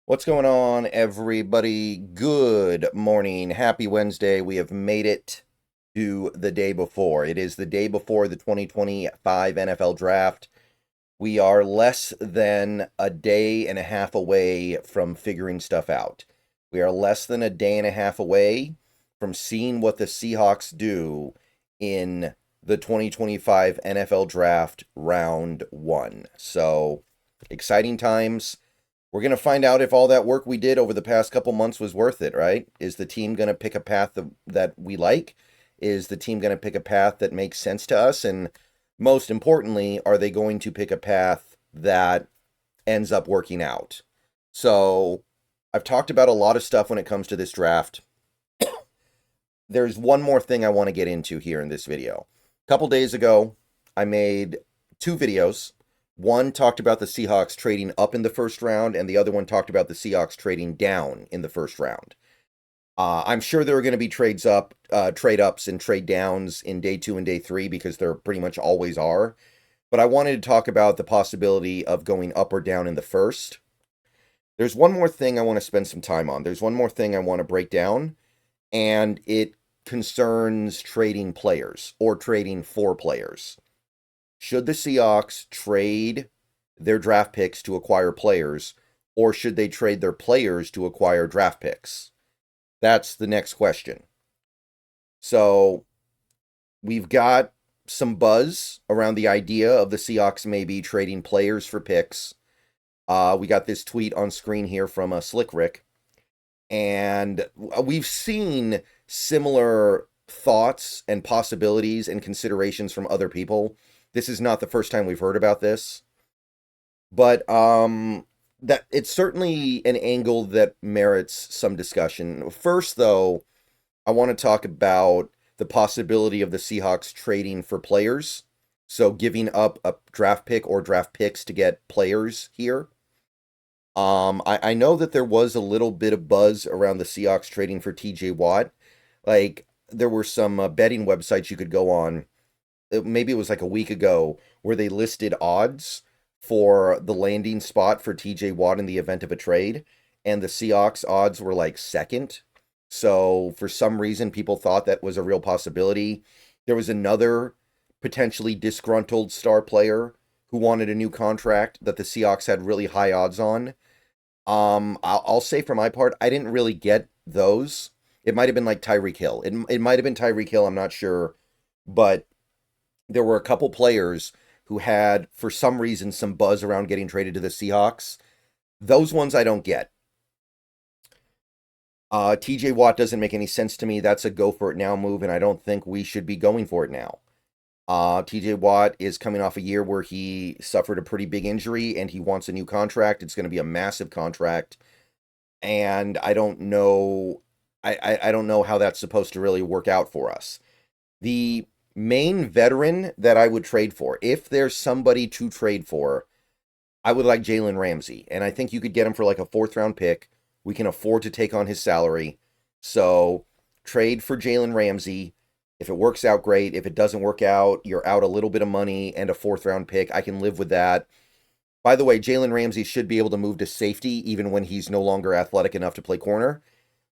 What's going on, everybody? Good morning. Happy Wednesday. We have made it to the day before. It is the day before the 2025 NFL Draft. We are less than a day and a half away from figuring stuff out. We are less than a day and a half away from seeing what the Seahawks do in the 2025 NFL Draft Round 1. So, exciting times. We're going to find out if all that work we did over the past couple months was worth it, right? Is the team going to pick a path that we like? Is the team going to pick a path that makes sense to us? And most importantly, are they going to pick a path that ends up working out? So I've talked about a lot of stuff when it comes to this draft. There's one more thing I want to get into here in this video. A couple days ago, I made two videos. One talked about the Seahawks trading up in the first round, and the other one talked about the Seahawks trading down in the first round. I'm sure there are going to be trade ups, and trade downs in day 2 and day 3 because there pretty much always are. But I wanted to talk about the possibility of going up or down in the first. There's one more thing I want to spend some time on. There's one more thing I want to break down, and it concerns trading players or trading for players. Should the Seahawks trade their draft picks to acquire players, or should they trade their players to acquire draft picks? That's the next question. So we've got some buzz around the idea of the Seahawks maybe trading players for picks. We got this tweet on screen here from Slick Rick, and we've seen similar thoughts and possibilities and considerations from other people. This is not the first time we've heard about this, but that it's certainly an angle that merits some discussion. First, though, I want to talk about the possibility of the Seahawks trading for players, so giving up a draft pick or draft picks to get players here. I know that there was a little bit of buzz around the Seahawks trading for TJ Watt. Like, there were some betting websites you could go on, maybe it was like a week ago, where they listed odds for the landing spot for TJ Watt in the event of a trade, and the Seahawks odds were like second. So for some reason, people thought that was a real possibility. There was another potentially disgruntled star player who wanted a new contract that the Seahawks had really high odds on. I'll say for my part, I didn't really get those. It might have been like Tyreek Hill. It might have been Tyreek Hill, I'm not sure. But there were a couple players who had, for some reason, some buzz around getting traded to the Seahawks. Those ones I don't get. TJ Watt doesn't make any sense to me. That's a go for it now move, and I don't think we should be going for it now. TJ Watt is coming off a year where he suffered a pretty big injury and he wants a new contract. It's going to be a massive contract. And I don't know. I don't know how that's supposed to really work out for us. The main veteran that I would trade for, if there's somebody to trade for, I would like Jalen Ramsey. And I think you could get him for like a 4th round pick. We can afford to take on his salary. So trade for Jalen Ramsey. If it works out, great. If it doesn't work out, you're out a little bit of money and a 4th round pick. I can live with that. By the way, Jalen Ramsey should be able to move to safety even when he's no longer athletic enough to play corner.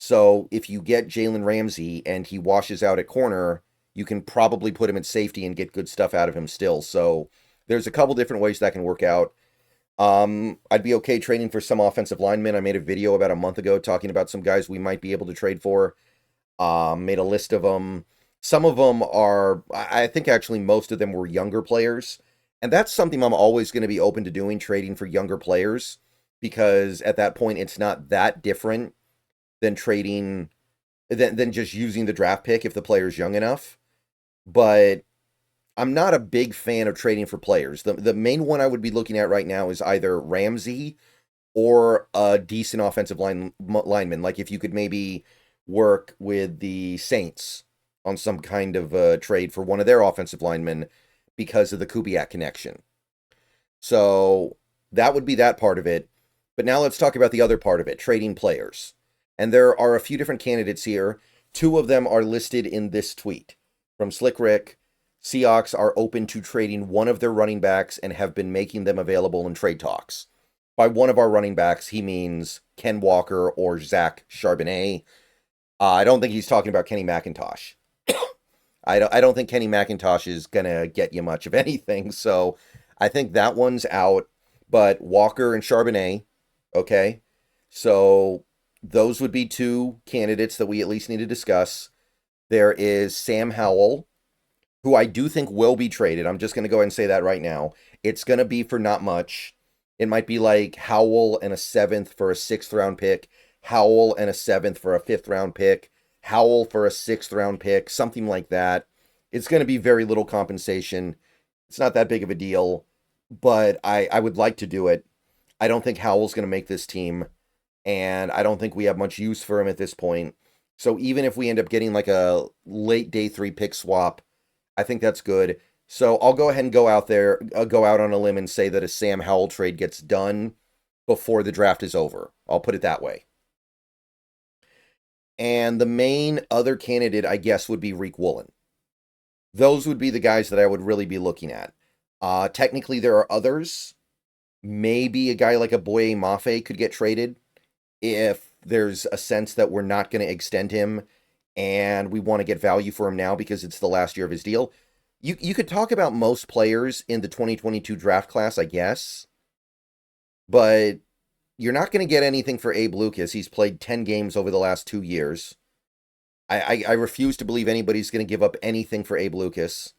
So if you get Jalen Ramsey and he washes out at corner, you can probably put him at safety and get good stuff out of him still. So there's a couple different ways that can work out. I'd be okay trading for some offensive linemen. I made a video about a month ago talking about some guys we might be able to trade for. Made a list of them. Some of them are, I think actually most of them were younger players. And that's something I'm always going to be open to doing, trading for younger players, because at that point it's not that different than trading, than just using the draft pick if the player's young enough. But I'm not a big fan of trading for players. The main one I would be looking at right now is either Ramsey or a decent offensive lineman. Like if you could maybe work with the Saints on some kind of trade for one of their offensive linemen because of the Kubiak connection. So that would be that part of it. But now let's talk about the other part of it, trading players. And there are a few different candidates here. 2 of them are listed in this tweet from Slick Rick. Seahawks are open to trading one of their running backs and have been making them available in trade talks. by one of our running backs, he means Ken Walker or Zach Charbonnet. I don't think he's talking about Kenny McIntosh. I don't think Kenny McIntosh is going to get you much of anything. So I think that one's out. But Walker and Charbonnet, okay? So those would be two candidates that we at least need to discuss. There is Sam Howell, who I do think will be traded. I'm just going to go ahead and say that right now. It's going to be for not much. It might be like Howell and a 7th for a 6th round pick, Howell and a 7th for a 5th round pick, Howell for a 6th round pick, something like that. It's going to be very little compensation. It's not that big of a deal, but I would like to do it. I don't think Howell's going to make this team, and I don't think we have much use for him at this point. So even if we end up getting like a late day 3 pick swap, I think that's good. So I'll go ahead and go out on a limb and say that a Sam Howell trade gets done before the draft is over. I'll put it that way. And the main other candidate, I guess, would be Riq Woolen. Those would be the guys that I would really be looking at. Technically, there are others. Maybe a guy like a Boye Mafe could get traded if there's a sense that we're not going to extend him and we want to get value for him now because it's the last year of his deal. You could talk about most players in the 2022 draft class, I guess, but you're not going to get anything for Abe Lucas. He's played 10 games over the last 2 years. I refuse to believe anybody's going to give up anything for Abe Lucas.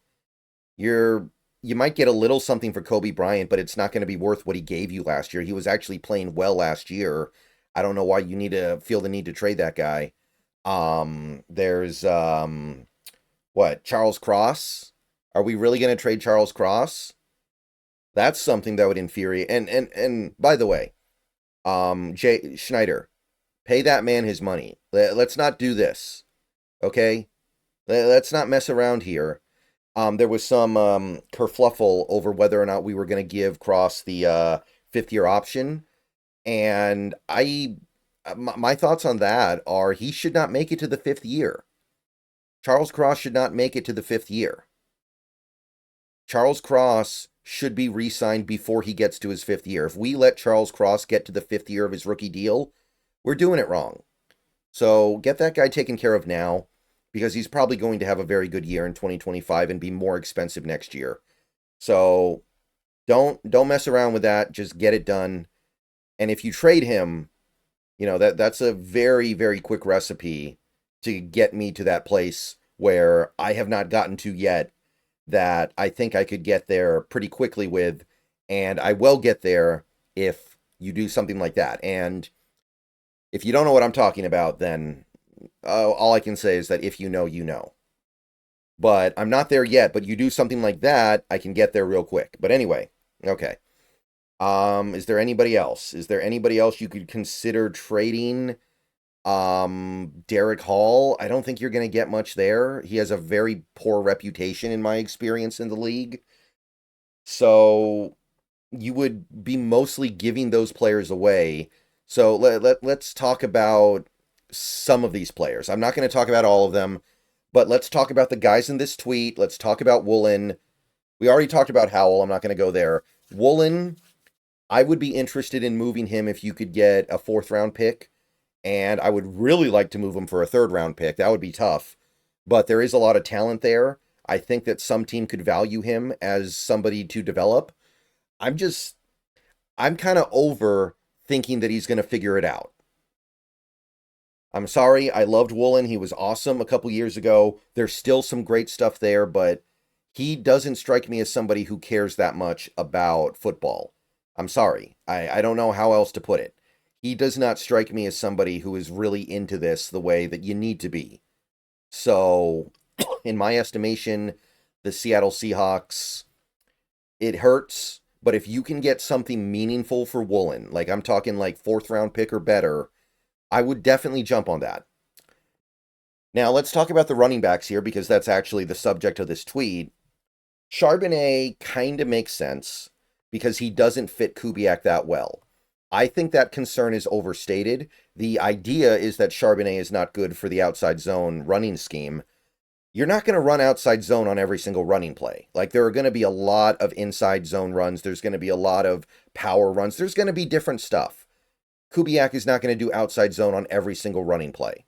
You might get a little something for Kobe Bryant, but it's not going to be worth what he gave you last year. He was actually playing well last year. I don't know why you need to feel the need to trade that guy. There's Charles Cross? Are we really going to trade Charles Cross? That's something that would infuriate. And by the way, Jay Schneider, pay that man his money. Let's not do this. Okay? Let's not mess around here. There was some kerfluffle over whether or not we were going to give Cross the 5th-year option. And my thoughts on that are he should not make it to the 5th year. Charles Cross should not make it to the 5th year. Charles Cross should be re-signed before he gets to his 5th year. If we let Charles Cross get to the 5th year of his rookie deal, we're doing it wrong. So get that guy taken care of now, because he's probably going to have a very good year in 2025 and be more expensive next year. So don't mess around with that. Just get it done. And if you trade him, that's a very, very quick recipe to get me to that place where I have not gotten to yet, that I think I could get there pretty quickly with, and I will get there if you do something like that. And if you don't know what I'm talking about, then all I can say is that if you know, you know. But I'm not there yet, but you do something like that, I can get there real quick. But anyway, okay. Is there anybody else? Is there anybody else you could consider trading? Derek Hall, I don't think you're going to get much there. He has a very poor reputation in my experience in the league. So you would be mostly giving those players away. So let's talk about some of these players. I'm not going to talk about all of them, but let's talk about the guys in this tweet. Let's talk about Woolen. We already talked about Howell. I'm not going to go there. Woolen, I would be interested in moving him if you could get a 4th round pick. And I would really like to move him for a 3rd round pick. That would be tough. But there is a lot of talent there. I think that some team could value him as somebody to develop. I'm kind of over thinking that he's going to figure it out. I'm sorry. I loved Woolen. He was awesome a couple years ago. There's still some great stuff there, but he doesn't strike me as somebody who cares that much about football. I'm sorry. I don't know how else to put it. He does not strike me as somebody who is really into this the way that you need to be. So, in my estimation, the Seattle Seahawks, it hurts, but if you can get something meaningful for Woolen, like I'm talking like 4th round pick or better, I would definitely jump on that. Now, let's talk about the running backs here, because that's actually the subject of this tweet. Charbonnet kind of makes sense, because he doesn't fit Kubiak that well. I think that concern is overstated. The idea is that Charbonnet is not good for the outside zone running scheme. you're not going to run outside zone on every single running play. Like, there are going to be a lot of inside zone runs. There's going to be a lot of power runs. There's going to be different stuff. Kubiak is not going to do outside zone on every single running play.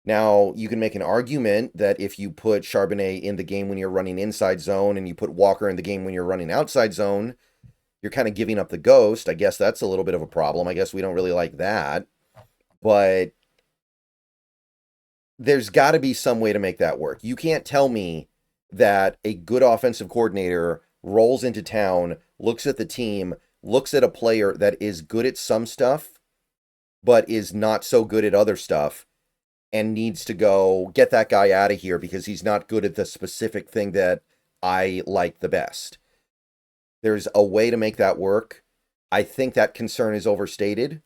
Now, you can make an argument that if you put Charbonnet in the game when you're running inside zone and you put Walker in the game when you're running outside zone, you're kind of giving up the ghost. I guess that's a little bit of a problem. I guess we don't really like that. But there's got to be some way to make that work. You can't tell me that a good offensive coordinator rolls into town, looks at the team, looks at a player that is good at some stuff, but is not so good at other stuff, and needs to go get that guy out of here because he's not good at the specific thing that I like the best. There's a way to make that work. I think that concern is overstated,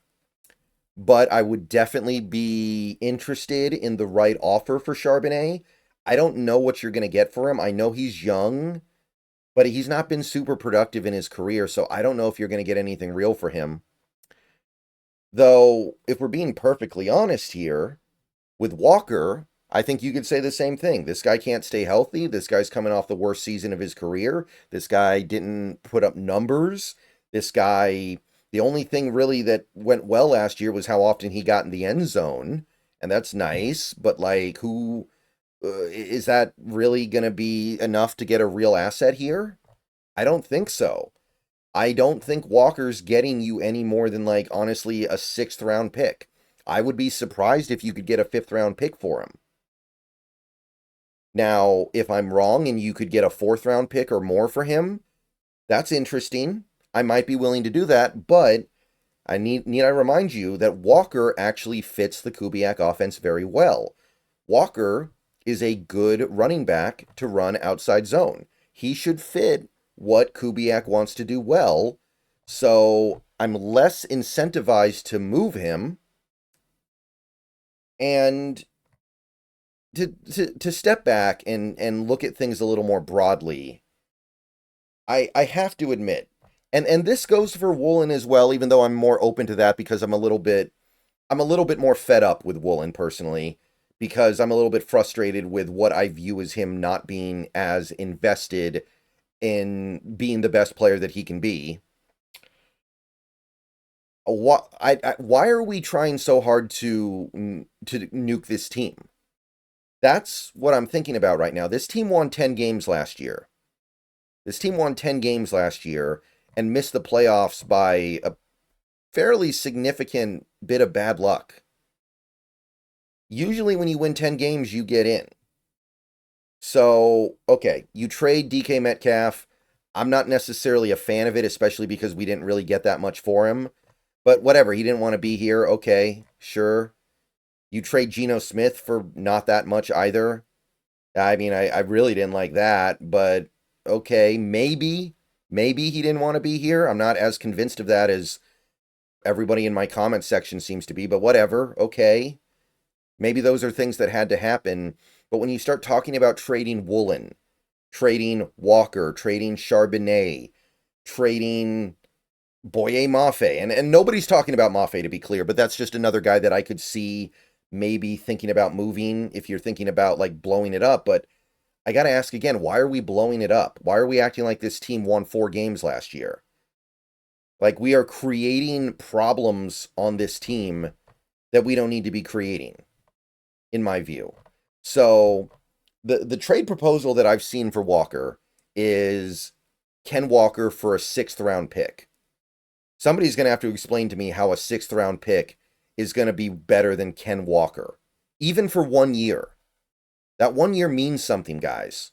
but I would definitely be interested in the right offer for Charbonnet. I don't know what you're going to get for him. I know he's young, but he's not been super productive in his career, so I don't know if you're going to get anything real for him. Though, if we're being perfectly honest here, with Walker, I think you could say the same thing. This guy can't stay healthy. This guy's coming off the worst season of his career. This guy didn't put up numbers. This guy, the only thing really that went well last year was how often he got in the end zone. And that's nice. But, like, who is that really going to be enough to get a real asset here? I don't think so. I don't think Walker's getting you any more than, like, honestly, a 6th round pick. I would be surprised if you could get a 5th round pick for him. Now, if I'm wrong and you could get a 4th round pick or more for him, that's interesting. I might be willing to do that, but I need I remind you that Walker actually fits the Kubiak offense very well. Walker is a good running back to run outside zone. He should fit what Kubiak wants to do well, so I'm less incentivized to move him. And to step back and look at things a little more broadly, I have to admit, and this goes for Woolen as well, even though I'm more open to that because I'm a little bit more fed up with Woolen personally, because I'm a little bit frustrated with what I view as him not being as invested in being the best player that he can be. Why are we trying so hard to nuke this team? That's what I'm thinking about right now. This team won 10 games last year. This team won 10 games last year and missed the playoffs by a fairly significant bit of bad luck. Usually when you win 10 games, you get in. So, okay, you trade DK Metcalf. I'm not necessarily a fan of it, especially because we didn't really get that much for him. But whatever, he didn't want to be here. Okay, sure. You trade Geno Smith for not that much either. I mean, I really didn't like that, but okay, maybe he didn't want to be here. I'm not as convinced of that as everybody in my comment section seems to be, but whatever, okay. Maybe those are things that had to happen. But when you start talking about trading Woolen, trading Walker, trading Charbonnet, trading Boye Mafe, and nobody's talking about Mafe to be clear, but that's just another guy that I could see maybe thinking about moving if you're thinking about like blowing it up. But I got to ask again, why are we blowing it up? Why are we acting like this team won 4 games last year? Like, we are creating problems on this team that we don't need to be creating, in my view. So the trade proposal that I've seen for Walker is Ken Walker for a 6th round pick. Somebody's going to have to explain to me how a 6th round pick is going to be better than Ken Walker, even for 1 year. That 1 year means something, guys.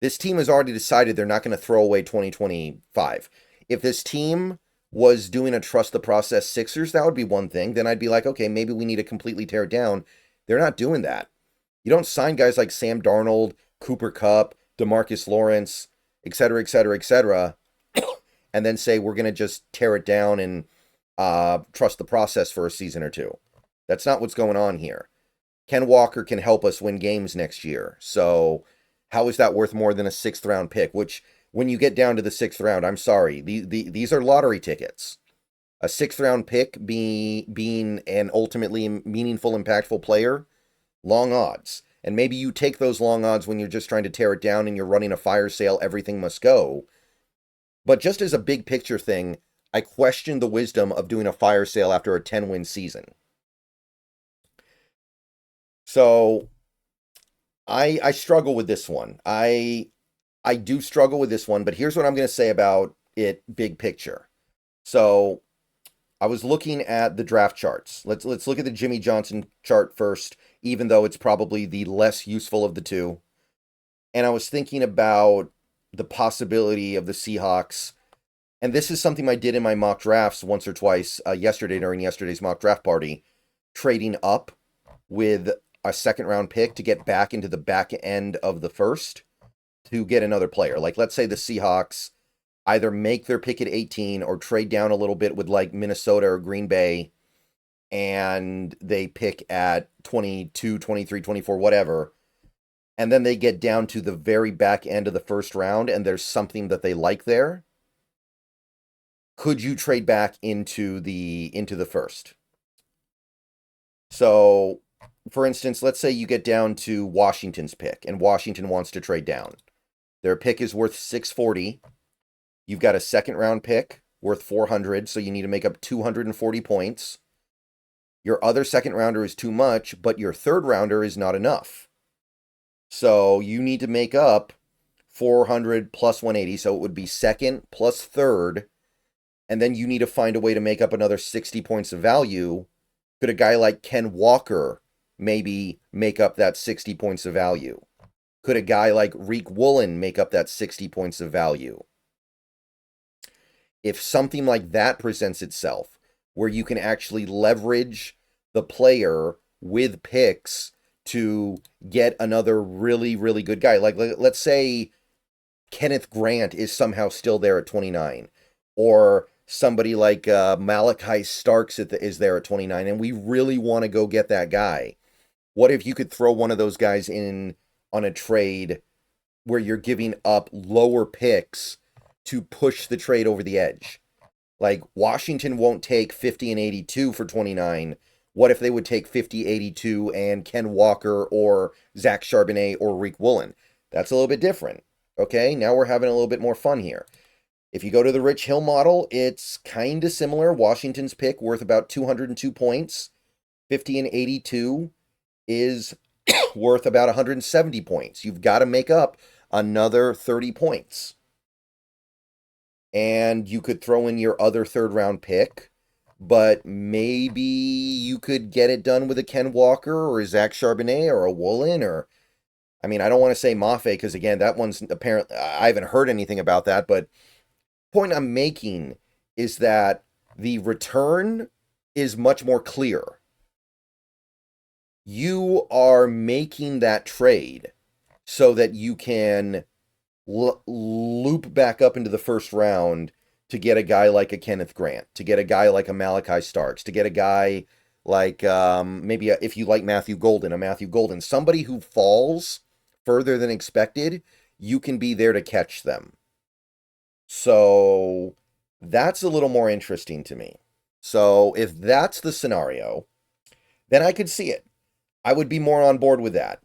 This team has already decided they're not going to throw away 2025. If this team was doing a trust the process Sixers, that would be one thing. Then I'd be like, okay, maybe we need to completely tear it down. They're not doing that. You don't sign guys like Sam Darnold, Cooper Kupp, DeMarcus Lawrence, etc., etc., etc., and then say we're going to just tear it down and trust the process for a season or two. That's not what's going on here. Ken Walker can help us win games next year. So how is that worth more than a 6th round pick? Which, when you get down to the 6th round, I'm sorry, these are lottery tickets. A 6th round pick being an ultimately meaningful, impactful player, long odds. And maybe you take those long odds when you're just trying to tear it down and you're running a fire sale, everything must go. But just as a big picture thing, I question the wisdom of doing a fire sale after a 10-win season. So I struggle with this one. I do struggle with this one, but here's what I'm going to say about it big picture. So I was looking at the draft charts. Let's look at the Jimmy Johnson chart first, even though it's probably the less useful of the two. And I was thinking about the possibility of the Seahawks, and this is something I did in my mock drafts once or twice yesterday during yesterday's mock draft party, trading up with a second round pick to get back into the back end of the first to get another player. Like, let's say the Seahawks either make their pick at 18 or trade down a little bit with like Minnesota or Green Bay, and they pick at 22, 23, 24, whatever. And then they get down to the very back end of the first round and there's something that they like there. Could you trade back into the first? So, for instance, let's say you get down to Washington's pick and Washington wants to trade down. Their pick is worth 640. You've got a second round pick worth 400, so you need to make up 240 points. Your other second rounder is too much, but your third rounder is not enough. So you need to make up 400 plus 180, so it would be second plus third, and then you need to find a way to make up another 60 points of value. Could a guy like Ken Walker maybe make up that 60 points of value? Could a guy like Reek Woolen make up that 60 points of value? If something like that presents itself, where you can actually leverage the player with picks to get another really, really good guy. Like, let's say Kenneth Grant is somehow still there at 29, or somebody like Malachi Starks is there at 29, and we really want to go get that guy. What if you could throw one of those guys in on a trade where you're giving up lower picks to push the trade over the edge? Like, Washington won't take 50 and 82 for 29. What if they would take 50, 82 and Ken Walker or Zach Charbonnet or Reek Woolen? That's a little bit different. Okay, now we're having a little bit more fun here. If you go to the Rich Hill model, it's kind of similar. Washington's pick worth about 202 points. 50 and 82 is worth about 170 points. You've got to make up another 30 points. And you could throw in your other third round pick, but maybe you could get it done with a Ken Walker or a Zach Charbonnet or a Woolen, or, I mean, I don't want to say Mafe because, again, that one's apparently, I haven't heard anything about that, but point I'm making is that the return is much more clear. You are making that trade so that you can loop back up into the first round to get a guy like a Kenneth Grant, to get a guy like a Malachi Starks, to get a guy like maybe if you like Matthew Golden, somebody who falls further than expected, you can be there to catch them. So that's a little more interesting to me. So if that's the scenario, then I could see it. I would be more on board with that.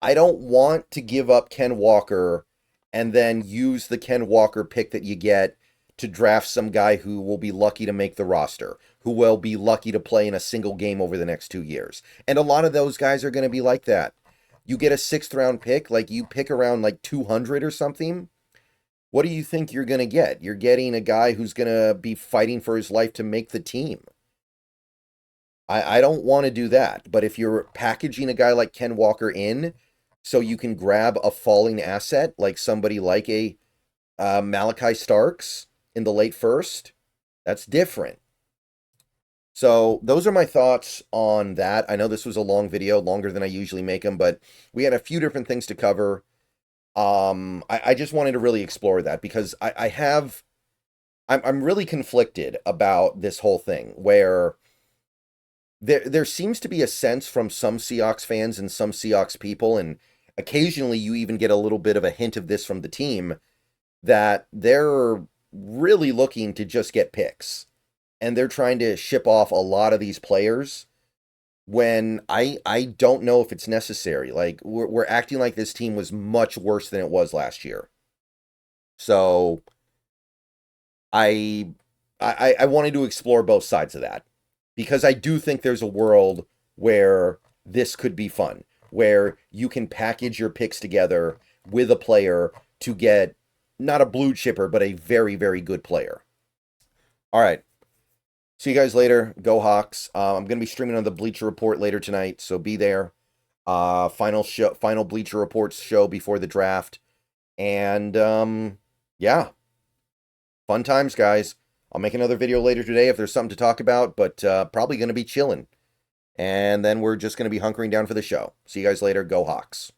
I don't want to give up Ken Walker and then use the Ken Walker pick that you get to draft some guy who will be lucky to make the roster, who will be lucky to play in a single game over the next 2 years. And a lot of those guys are going to be like that. You get a 6th round pick, like you pick around like 200 or something. What do you think you're going to get? You're getting a guy who's going to be fighting for his life to make the team. I don't want to do that. But if you're packaging a guy like Ken Walker in so you can grab a falling asset, like somebody like a Malachi Starks in the late first, that's different. So those are my thoughts on that. I know this was a long video, longer than I usually make them, but we had a few different things to cover. I just wanted to really explore that because I'm really conflicted about this whole thing where there seems to be a sense from some Seahawks fans and some Seahawks people, and occasionally you even get a little bit of a hint of this from the team, that they're really looking to just get picks. And they're trying to ship off a lot of these players when I don't know if it's necessary. Like we're acting like this team was much worse than it was last year. So I wanted to explore both sides of that because I do think there's a world where this could be fun, where you can package your picks together with a player to get not a blue chipper, but a very, very good player. All right. See you guys later. Go Hawks. I'm going to be streaming on the Bleacher Report later tonight, so be there. Final Bleacher Reports show before the draft. And yeah. Fun times, guys. I'll make another video later today if there's something to talk about, but probably going to be chilling. And then we're just going to be hunkering down for the show. See you guys later. Go Hawks.